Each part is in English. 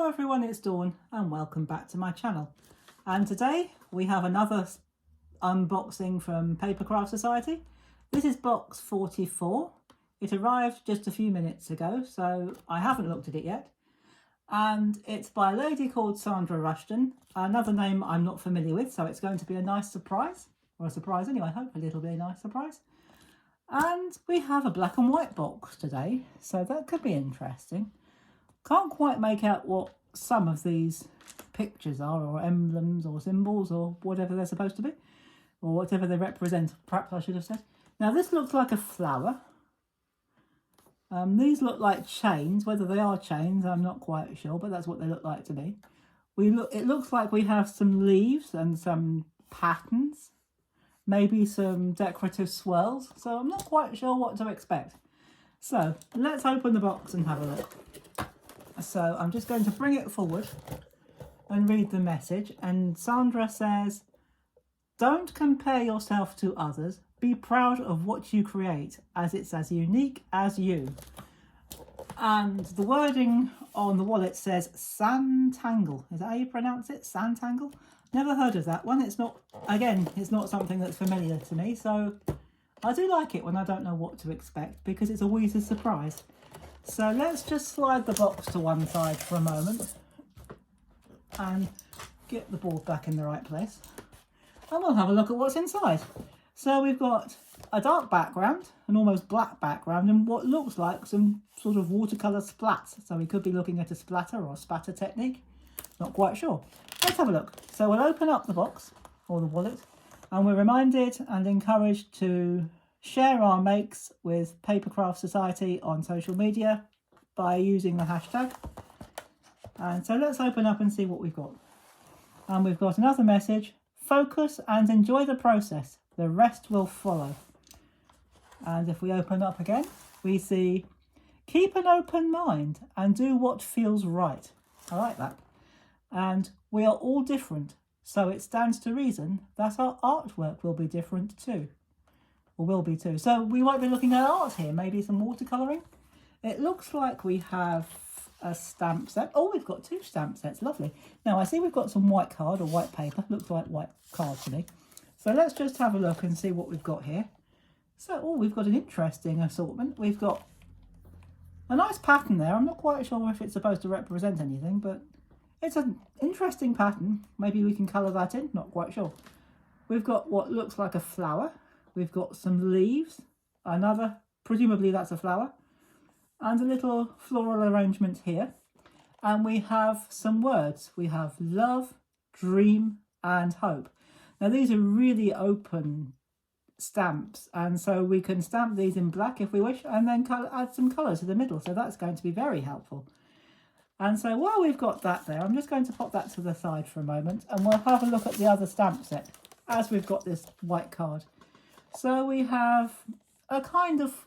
Hello everyone, it's Dawn and welcome back to my channel. And today we have another unboxing from Papercraft Society. This is box 44. It arrived just a few minutes ago, so I haven't looked at it yet. And it's by a lady called Sandra Rushton, another name I'm not familiar with, so it's going to be a nice surprise. Or a surprise anyway, hopefully it'll be a nice surprise. And we have a black and white box today, so that could be interesting. Can't quite make out what some of these pictures are, or emblems or symbols or whatever they're supposed to be, or whatever they represent, perhaps I should have said. Now this looks like a flower. These look like chains. Whether they are chains I'm not quite sure, but that's what they look like to me. It looks like we have some leaves and some patterns, maybe some decorative swirls, so I'm not quite sure what to expect. So let's open the box and have a look. So I'm just going to bring it forward and read the message. And Sandra says, "Don't compare yourself to others. Be proud of what you create, as it's as unique as you." And the wording on the wallet says Santangle. Is that how you pronounce it? Santangle? Never heard of that one. It's not, again, it's not something that's familiar to me. So I do like it when I don't know what to expect, because it's always a surprise. So let's just slide the box to one side for a moment and get the board back in the right place. And we'll have a look at what's inside. So we've got a dark background, an almost black background, and what looks like some sort of watercolour splats. So we could be looking at a splatter or spatter technique. Not quite sure. Let's have a look. So we'll open up the box or the wallet, and we're reminded and encouraged to share our makes with Papercraft Society on social media by using the hashtag. And so let's open up and see what we've got. And we've got another message: focus and enjoy the process, the rest will follow. And if we open up again, we see keep an open mind and do what feels right. I like that. And we are all different, so it stands to reason that our artwork will be different too. Or will be too. So we might be looking at art here, maybe some watercolouring. It looks like we have a stamp set. Oh, we've got two stamp sets, lovely. Now I see we've got some white card or white paper, looks like white card to me. So let's just have a look and see what we've got here. So, we've got an interesting assortment. We've got a nice pattern there. I'm not quite sure if it's supposed to represent anything, but it's an interesting pattern. Maybe we can colour that in, not quite sure. We've got what looks like a flower. We've got some leaves, another, presumably that's a flower, and a little floral arrangement here. And we have some words. We have love, dream, and hope. Now these are really open stamps, and so we can stamp these in black if we wish, and then add some colour to the middle. So that's going to be very helpful. And so while we've got that there, I'm just going to pop that to the side for a moment, and we'll have a look at the other stamp set as we've got this white card. So we have a kind of,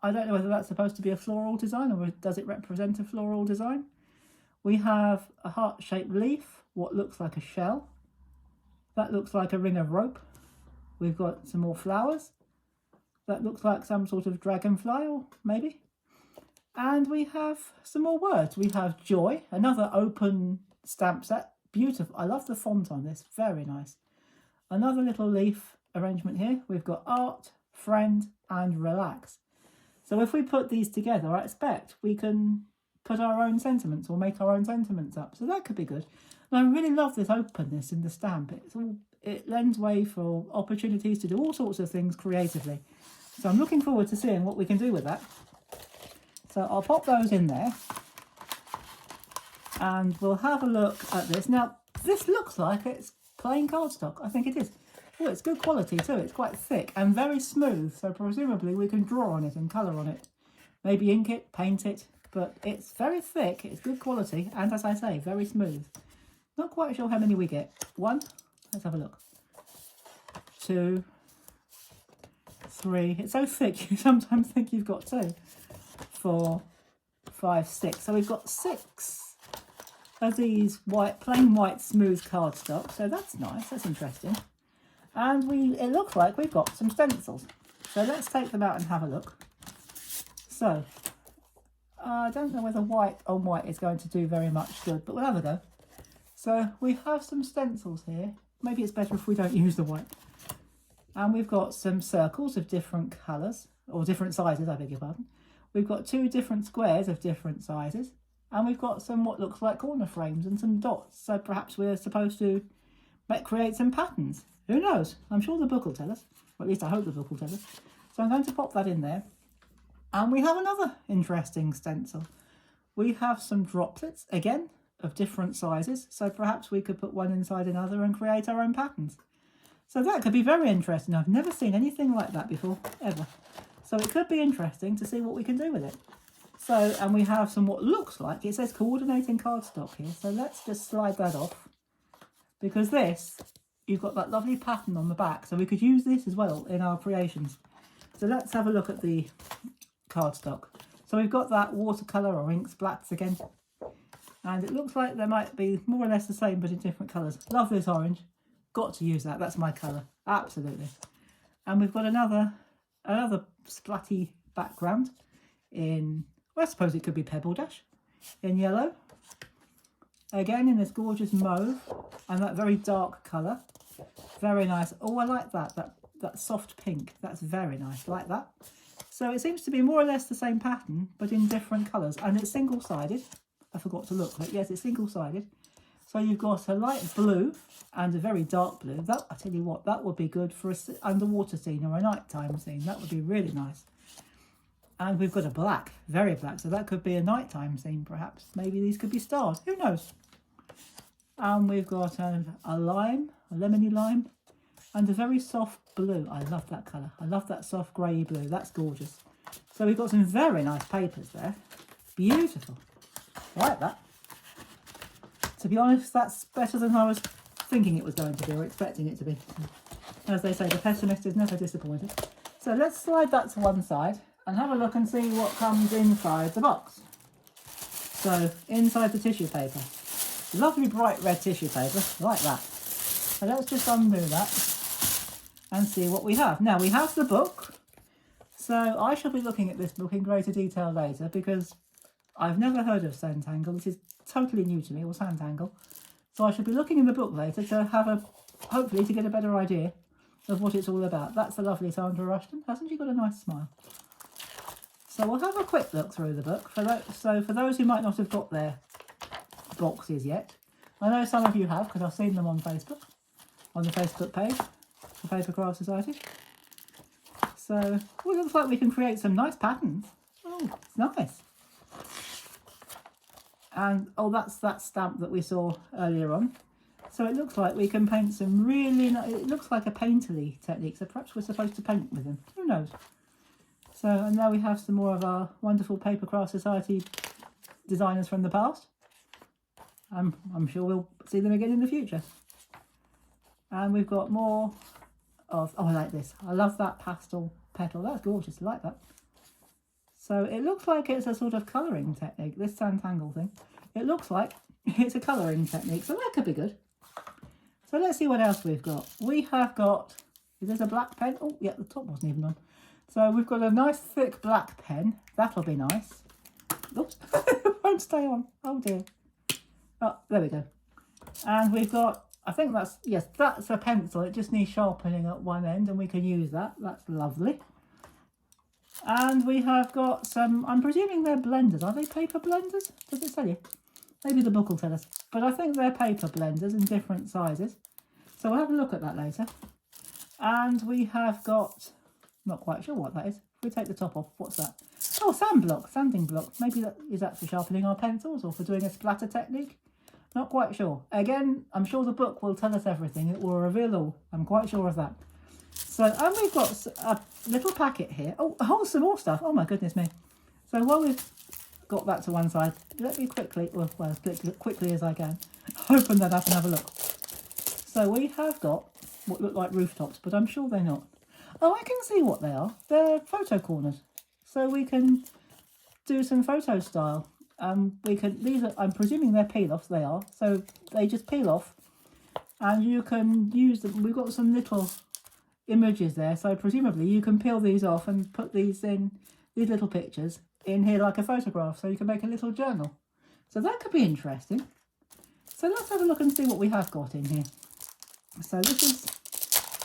I don't know whether that's supposed to be a floral design or does it represent a floral design. We have a heart-shaped leaf, what looks like a shell. That looks like a ring of rope. We've got some more flowers. That looks like some sort of dragonfly, or maybe. And we have some more words. We have joy, another open stamp set. Beautiful. I love the font on this, very nice. Another little leaf arrangement here. We've got art, friend, and relax. So if we put these together, I expect we can put our own sentiments or make our own sentiments up. So that could be good. And I really love this openness in the stamp. It lends way for opportunities to do all sorts of things creatively. So I'm looking forward to seeing what we can do with that. So I'll pop those in there and we'll have a look at this. Now, this looks like it's plain cardstock. I think it is. Oh, it's good quality too. It's quite thick and very smooth. So presumably we can draw on it and colour on it. Maybe ink it, paint it. But it's very thick. It's good quality. And as I say, very smooth. Not quite sure how many we get. 1. Let's have a look. 2. 3. It's so thick you sometimes think you've got 2. 4, 5, 6. So we've got 6 of these plain white smooth cardstock. So that's nice. That's interesting. And it looks like we've got some stencils. So let's take them out and have a look. So I don't know whether white on white is going to do very much good, but we'll have a go. So we have some stencils here. Maybe it's better if we don't use the white. And we've got some circles of different colours, or different sizes, I beg your pardon. We've got 2 different squares of different sizes. And we've got some what looks like corner frames and some dots. So perhaps we're supposed to create some patterns. Who knows? I'm sure the book will tell us. Or at least I hope the book will tell us. So I'm going to pop that in there. And we have another interesting stencil. We have some droplets, again, of different sizes. So perhaps we could put one inside another and create our own patterns. So that could be very interesting. I've never seen anything like that before, ever. So it could be interesting to see what we can do with it. So, and we have some what looks like, it says coordinating cardstock here. So let's just slide that off. Because this, you've got that lovely pattern on the back. So we could use this as well in our creations. So let's have a look at the cardstock. So we've got that watercolour or inks, blacks again. And it looks like they might be more or less the same, but in different colours. Love this orange. Got to use that. That's my colour. Absolutely. And we've got another splatty background in, well, I suppose it could be Pebble Dash, in yellow. Again, in this gorgeous mauve and that very dark colour. Very nice. Oh, I like that. That soft pink. That's very nice. Like that. So it seems to be more or less the same pattern, but in different colours. And it's single-sided. I forgot to look, but yes, it's single-sided. So you've got a light blue and a very dark blue. That, I tell you what, that would be good for an underwater scene or a nighttime scene. That would be really nice. And we've got a black, very black. So that could be a nighttime scene, perhaps. Maybe these could be stars. Who knows? And we've got a lime, a lemony lime, and a very soft blue. I love that colour. I love that soft grey blue. That's gorgeous. So we've got some very nice papers there. Beautiful. Like that. To be honest, that's better than I was thinking it was going to be, or expecting it to be. As they say, the pessimist is never disappointed. So let's slide that to one side and have a look and see what comes inside the box. So, inside the tissue paper. Lovely bright red tissue paper, like that. So let's just undo that and see what we have. Now, we have the book. So I shall be looking at this book in greater detail later because I've never heard of Scentangle. This is totally new to me, or Scentangle. So I should be looking in the book later to have hopefully to get a better idea of what it's all about. That's the lovely Sandra Rushton. Hasn't she got a nice smile? So we'll have a quick look through the book. So for those who might not have got their boxes yet, I know some of you have because I've seen them on Facebook, on the Facebook page, the Papercraft Society. So well, it looks like we can create some nice patterns. Oh, it's nice. And oh, that's that stamp that we saw earlier on. So it looks like we can paint some really nice, it looks like a painterly technique, so perhaps we're supposed to paint with them. Who knows? So, and now we have some more of our wonderful Papercraft Society designers from the past. I'm sure we'll see them again in the future. And we've got more of, oh, I like this. I love that pastel petal. That's gorgeous. I like that. So it looks like it's a sort of colouring technique, this Scentangle thing. It looks like it's a colouring technique, so that could be good. So let's see what else we've got. We have got, is this a black pen? Oh, yeah, the top wasn't even on. So we've got a nice thick black pen. That'll be nice. Oops, it won't stay on. Oh dear. Oh, there we go. And we've got, I think that's, yes, that's a pencil. It just needs sharpening at one end and we can use that. That's lovely. And we have got some, I'm presuming they're blenders. Are they paper blenders? Does it tell you? Maybe the book will tell us. But I think they're paper blenders in different sizes. So we'll have a look at that later. And we have got, not quite sure what that is. If we take the top off, what's that? Oh, sand block, sanding block. Maybe that for sharpening our pencils or for doing a splatter technique. Not quite sure. Again, I'm sure the book will tell us everything. It will reveal all. I'm quite sure of that. So, and we've got a little packet here. Oh, some more stuff. Oh my goodness me. So while we've got that to one side, let me quickly, well, as quickly as I can, open that up and have a look. So we have got what look like rooftops, but I'm sure they're not. Oh, I can see what they are. They're photo corners. So we can do some photo style. We can, these are, I'm presuming they're peel-offs, they are. So they just peel off and you can use them. We've got some little images there, so presumably you can peel these off and put these in, these little pictures, in here like a photograph, so you can make a little journal. So that could be interesting. So let's have a look and see what we have got in here. So this is,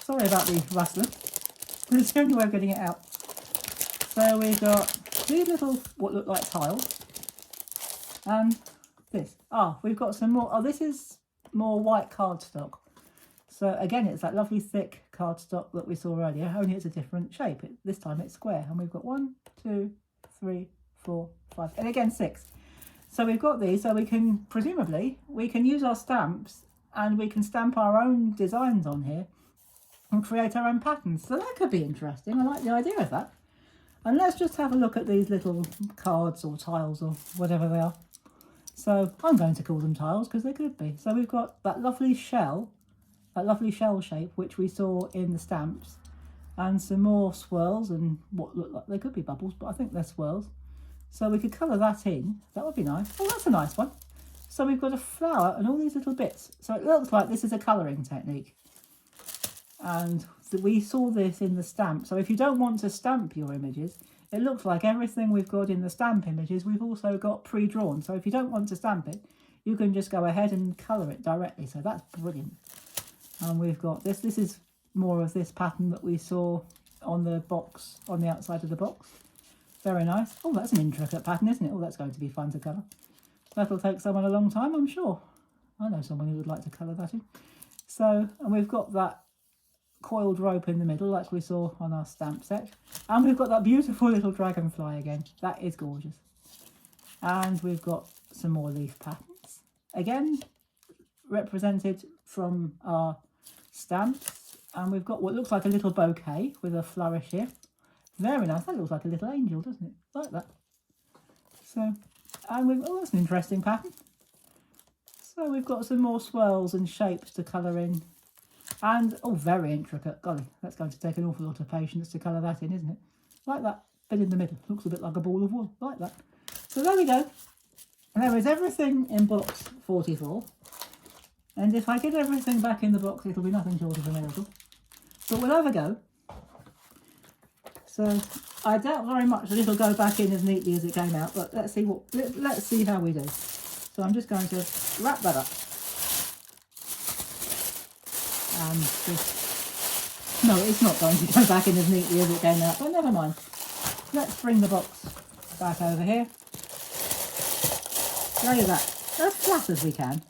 sorry about the rustling, but it's the only way of getting it out. So we've got these little, what look like tiles, and this. We've got some more. This is more white cardstock. So again, it's that lovely thick cardstock that we saw earlier, only it's a different shape. This time it's square, and we've got 1, 2, 3, 4, 5, and again 6. So we've got these, so we can, presumably, we can use our stamps and we can stamp our own designs on here and create our own patterns. So that could be interesting. I like the idea of that. And let's just have a look at these little cards or tiles or whatever they are. So I'm going to call them tiles because they could be. So we've got that lovely shell shape which we saw in the stamps, and some more swirls and what look like, they could be bubbles, but I think they're swirls. So we could colour that in. That would be nice. Oh, that's a nice one. So we've got a flower and all these little bits. So it looks like this is a colouring technique. And we saw this in the stamp. So if you don't want to stamp your images, it looks like everything we've got in the stamp images we've also got pre-drawn. So if you don't want to stamp it, you can just go ahead and colour it directly. So that's brilliant. And we've got this. This is more of this pattern that we saw on the box, on the outside of the box. Very nice. Oh, that's an intricate pattern, isn't it? Oh, that's going to be fun to colour. That'll take someone a long time, I'm sure. I know someone who would like to colour that in. So, and we've got that coiled rope in the middle like we saw on our stamp set. And we've got that beautiful little dragonfly again. That is gorgeous. And we've got some more leaf patterns. Again, represented from our stamps. And we've got what looks like a little bouquet with a flourish here. Very nice. That looks like a little angel, doesn't it? Like that. So, and we've, oh, that's an interesting pattern. So we've got some more swirls and shapes to colour in. And, oh, very intricate. Golly, that's going to take an awful lot of patience to colour that in, isn't it? Like that bit in the middle. Looks a bit like a ball of wool. Like that. So there we go. And there is everything in box 44. And if I get everything back in the box, it'll be nothing short of a miracle. But we'll have a go. So I doubt very much that it'll go back in as neatly as it came out, but let's see how we do. So I'm just going to wrap that up. And just, no, it's not going to go back in as neatly as it came out, but never mind. Let's bring the box back over here. Lay that as flat as we can.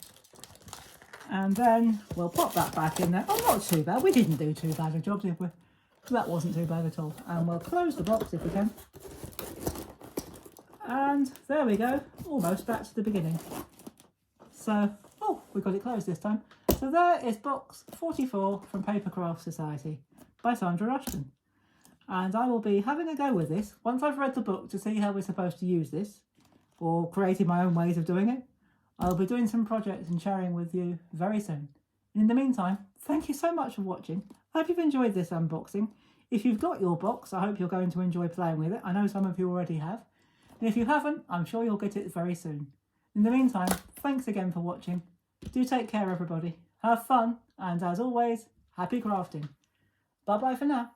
And then we'll pop that back in there. Oh, not too bad. We didn't do too bad a job, did we? That wasn't too bad at all. And we'll close the box if we can. And there we go. Almost back to the beginning. So, oh, we got it closed this time. So there is box 44 from Papercraft Society by Sandra Rushton. And I will be having a go with this once I've read the book to see how we're supposed to use this, or creating my own ways of doing it. I'll be doing some projects and sharing with you very soon. And in the meantime, thank you so much for watching. I hope you've enjoyed this unboxing. If you've got your box, I hope you're going to enjoy playing with it. I know some of you already have. And if you haven't, I'm sure you'll get it very soon. In the meantime, thanks again for watching. Do take care, everybody. Have fun. And as always, happy crafting. Bye-bye for now.